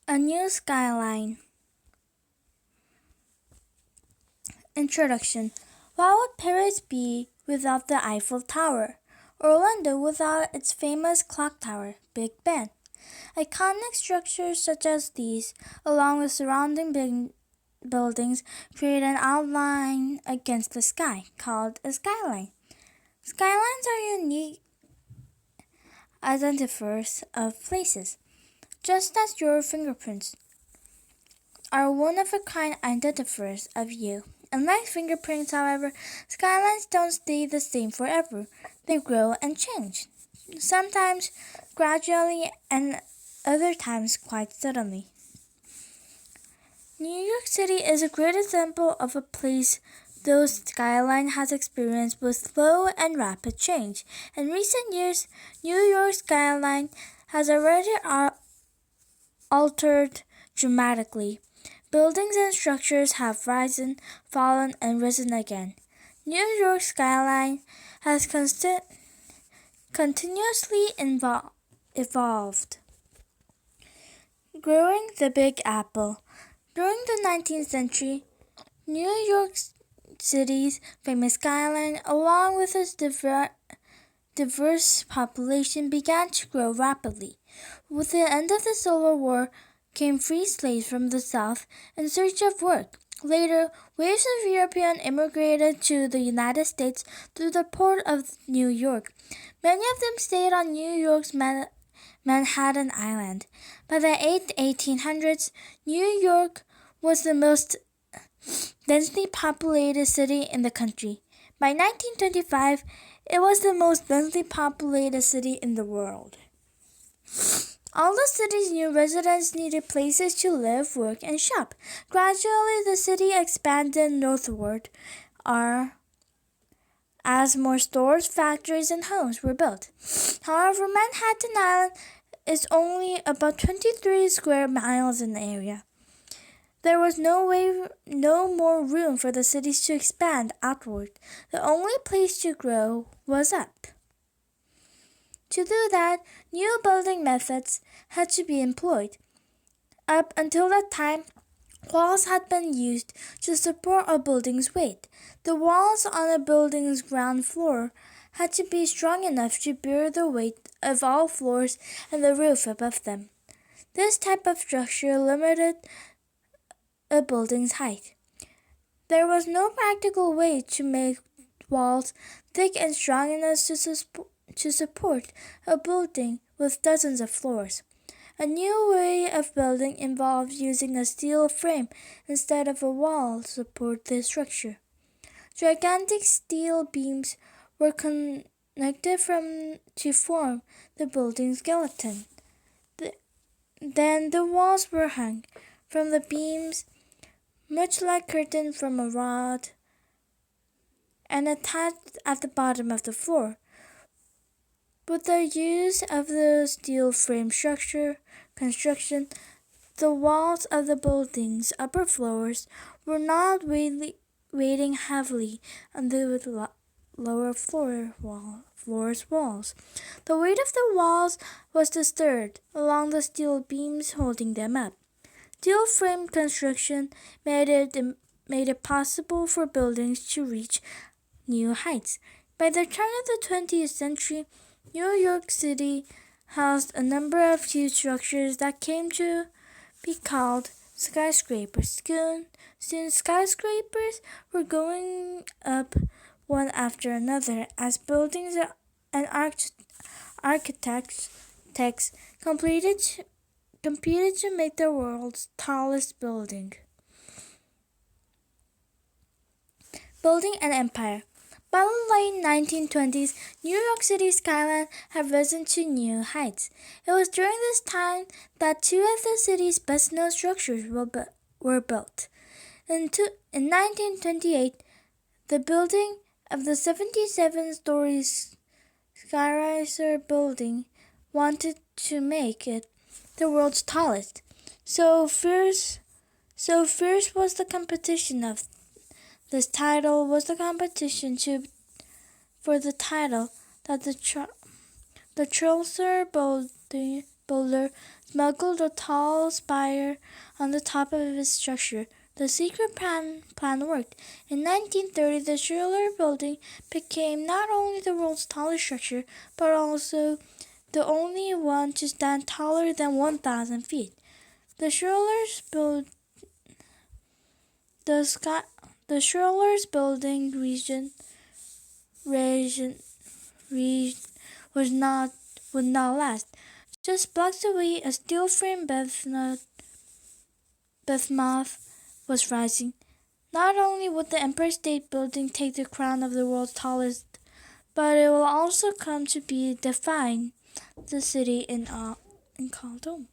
A new skyline. Introduction. What would Paris be without the Eiffel Tower? Or London without its famous clock tower, Big Ben? Iconic structures such as these, along with surrounding buildings, create an outline against the sky, called a skyline. Skylines are unique identifiers of places, just as your fingerprints are one-of-a-kind identifiers of you. Unlike fingerprints, however, skylines don't stay the same forever. They grow and change, sometimes gradually and other times quite suddenly. New York City is a great example of a place whose skyline has experienced both slow and rapid change. In recent years, New York's skyline has already altered dramatically. Buildings and structures have risen, fallen, and risen again. New York's skyline has continuously evolved. Growing the Big Apple. During the 19th century, New York City's famous skyline, along with its diverse population, began to grow rapidly. With the end of the Civil War came free slaves from the South in search of work. Later, waves of Europeans immigrated to the United States through the port of New York. Many of them stayed on New York's Manhattan Island. By the 1800s, New York was the most densely populated city in the country. By 1925, it was the most densely populated city in the world. All the city's new residents needed places to live, work, and shop. Gradually, the city expanded northward as more stores, factories, and homes were built. However, Manhattan Island is only about 23 square miles in area. There was no more room for the cities to expand outward. The only place to grow was up. To do that, new building methods had to be employed. Up until that time, walls had been used to support a building's weight. The walls on a building's ground floor had to be strong enough to bear the weight of all floors and the roof above them. This type of structure limited a building's height. There was no practical way to make walls thick and strong enough to support a building with dozens of floors. A new way of building involved using a steel frame instead of a wall to support the structure. Gigantic steel beams were connected to form the building skeleton. Then the walls were hung from the beams, much like curtains from a rod, and attached at the bottom of the floor. With the use of the steel frame construction, the walls of the building's upper floors were not weighing heavily on the lower floor's walls. The weight of the walls was disturbed along the steel beams holding them up. Steel frame construction made it possible for buildings to reach new heights. By the turn of the 20th century, New York City housed a number of huge structures that came to be called skyscrapers. Soon skyscrapers were going up one after another as buildings and architects competed to make the world's tallest building. Building an empire. By the late 1920s, New York City's skyline had risen to new heights. It was during this time that two of the city's best-known structures were built. In 1928, the building of the 77-story skyrise building wanted to make it the world's tallest. So fierce was the competition of this title was the competition for the title that the Chaucer builder smuggled a tall spire on the top of its structure. The secret plan worked. In 1930, the Schiller Building became not only the world's tallest structure, but also the only one to stand taller than 1,000 feet. The Schiller's Building region would not last. Just blocks away, a steel frame behemoth was rising. Not only would the Empire State Building take the crown of the world's tallest, but it will also come to be define the city in called home.